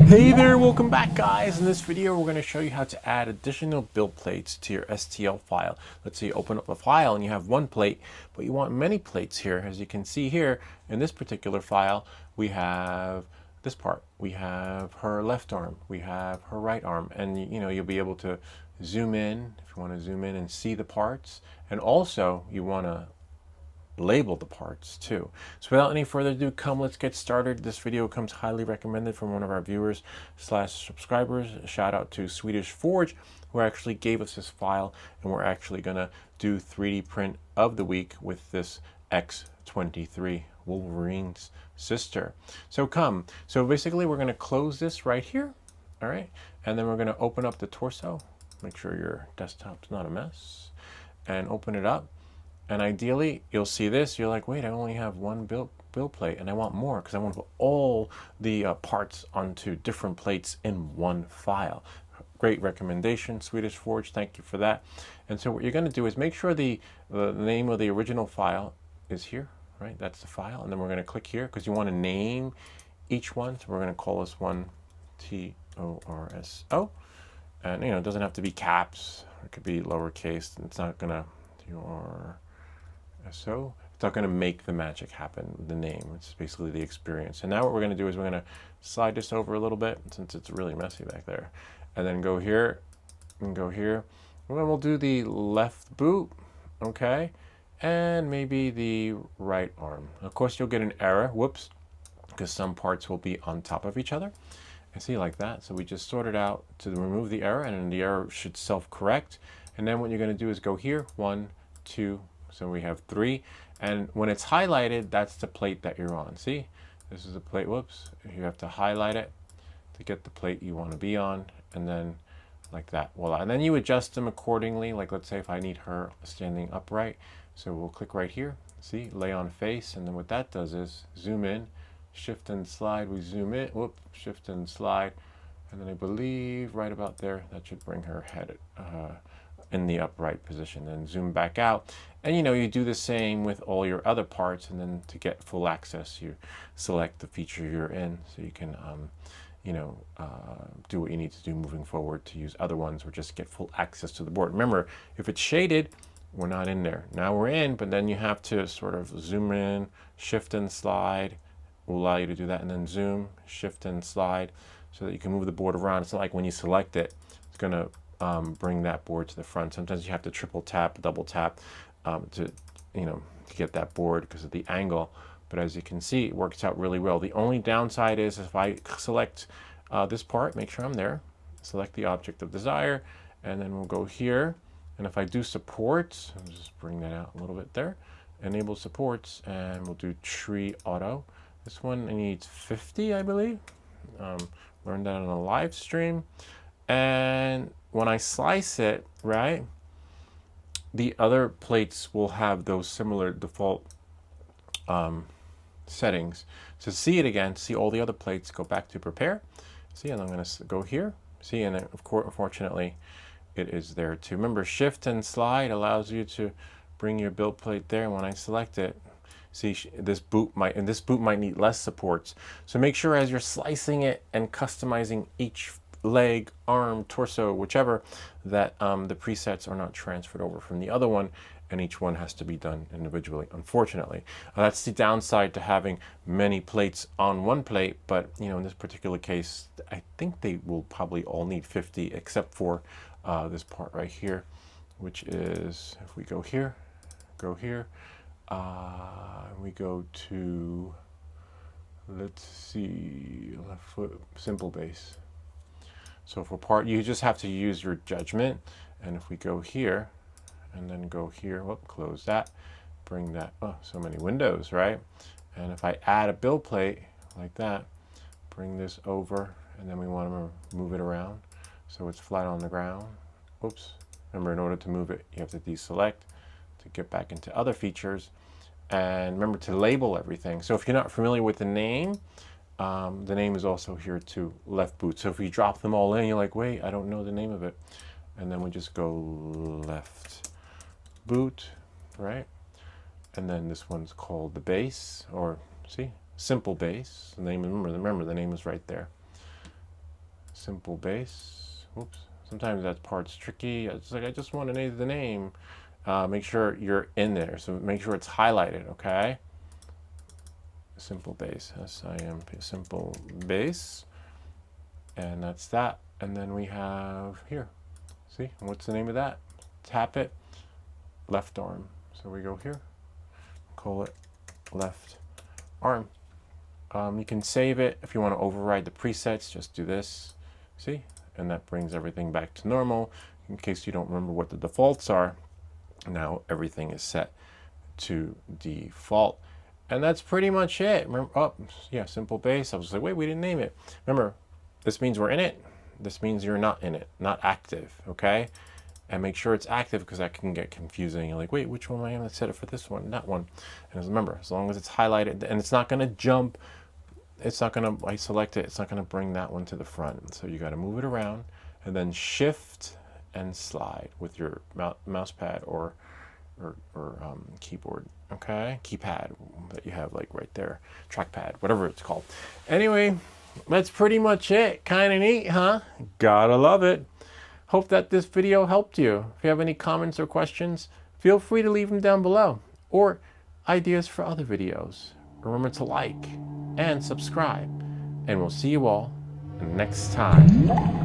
Hey there, welcome back guys. In this video we're going to show you how to add additional build plates to your STL file. Let's say you open up a file and you have one plate, but you want many plates here. As you can see here in this particular file, we have this part. We have her left arm, we have her right arm, and you'll be able to zoom in if you want to zoom in and see the parts, and also you want to label the parts too. So without any further ado, let's get started. This video comes highly recommended from one of our viewers slash subscribers. A shout out to Swedish Forge, who actually gave us this file, and we're actually gonna do 3D print of the week with this X23, Wolverine's sister. So basically we're gonna close this right here, all right? And then we're gonna open up the torso, make sure your desktop's not a mess, and open it up. And ideally, you'll see this. You're like, wait, I only have one build plate, and I want more because I want to put all the parts onto different plates in one file. Great recommendation, Swedish Forge. Thank you for that. And so what you're going to do is make sure the name of the original file is here, right? That's the file. And then we're going to click here because you want to name each one. So we're going to call this one TORSO. And, it doesn't have to be caps. It could be lowercase. It's not going to So it's not going to make the magic happen, the name. It's basically the experience. And now what we're going to do is we're going to slide this over a little bit since it's really messy back there. And then go here and go here. And then we'll do the left boot, okay? And maybe the right arm. Of course, you'll get an error, whoops, because some parts will be on top of each other. I see, like that. So we just sorted out to remove the error, and then the error should self-correct. And then what you're going to do is go here, 1, 2, so we have 3, and when it's highlighted, that's the plate that you're on. See, this is a plate, whoops, you have to highlight it to get the plate you want to be on, and then like that, voila. And then you adjust them accordingly. Like, let's say if I need her standing upright, so we'll click right here, see, lay on face, and then what that does is zoom in, shift and slide, we zoom in, whoop, shift and slide, and then I believe right about there, that should bring her head in the upright position. Then zoom back out, and you do the same with all your other parts. And then to get full access, you select the feature you're in, so you can do what you need to do moving forward to use other ones or just get full access to the board. Remember, if it's shaded, we're not in there. Now we're in, but then you have to sort of zoom in, shift and slide will allow you to do that, and then zoom, shift and slide so that you can move the board around. It's not like when you select it, it's going to bring that board to the front. Sometimes you have to triple tap, double tap to get that board because of the angle. But as you can see, it works out really well. The only downside is if I select this part, make sure I'm there, select the object of desire, and then we'll go here. And if I do supports, I'll just bring that out a little bit there, enable supports, and we'll do tree auto. This one needs 50, I believe. Learned that on a live stream. And when I slice it, right, the other plates will have those similar default settings. To see it again, see all the other plates, go back to prepare. See, and I'm going to go here. See, and of course, unfortunately, it is there too. Remember, shift and slide allows you to bring your build plate there. And when I select it, see, this boot might need less supports. So make sure as you're slicing it and customizing each leg, arm, torso, whichever, that the presets are not transferred over from the other one, and each one has to be done individually, unfortunately. That's the downside to having many plates on one plate, but in this particular case, I think they will probably all need 50, except for this part right here, which is, if we go here, we go to, let's see, left foot, simple base. So for part, you just have to use your judgment. And if we go here, and then go here, whoop, close that, bring that, oh, so many windows, right? And if I add a build plate like that, bring this over, and then we want to move it around so it's flat on the ground. Oops, remember, in order to move it, you have to deselect to get back into other features. And remember to label everything. So if you're not familiar with the name is also here too, left boot. So if we drop them all in, you're like, wait, I don't know the name of it. And then we just go left boot, right? And then this one's called the base, or see, simple base. The name, remember the name is right there. simple base. Oops. Sometimes that part's tricky. It's like I just want to name the name. Make sure you're in there. So make sure it's highlighted, okay? Simple base. S-I-M-P, simple base. And that's that. And then we have here. See, what's the name of that? Tap it, left arm. So we go here, call it left arm. You can save it. If you want to override the presets, just do this. See? And that brings everything back to normal. In case you don't remember what the defaults are, now everything is set to default. And that's pretty much it. Remember, oh, yeah, simple base. I was like, wait, we didn't name it. Remember, this means we're in it. This means you're not in it, not active, okay? And make sure it's active because that can get confusing. You're like, wait, which one am I going to set it for this one, that one? And remember, as long as it's highlighted, and it's not going to jump, it's not going to, I select it, it's not going to bring that one to the front. So you got to move it around and then shift and slide with your mouse pad or keyboard, okay? Keypad that you have like right there, trackpad, whatever it's called. Anyway, that's pretty much it. Kind of neat, huh? Gotta love it. Hope that this video helped you. If you have any comments or questions, feel free to leave them down below, or ideas for other videos. Remember to like and subscribe, and we'll see you all next time.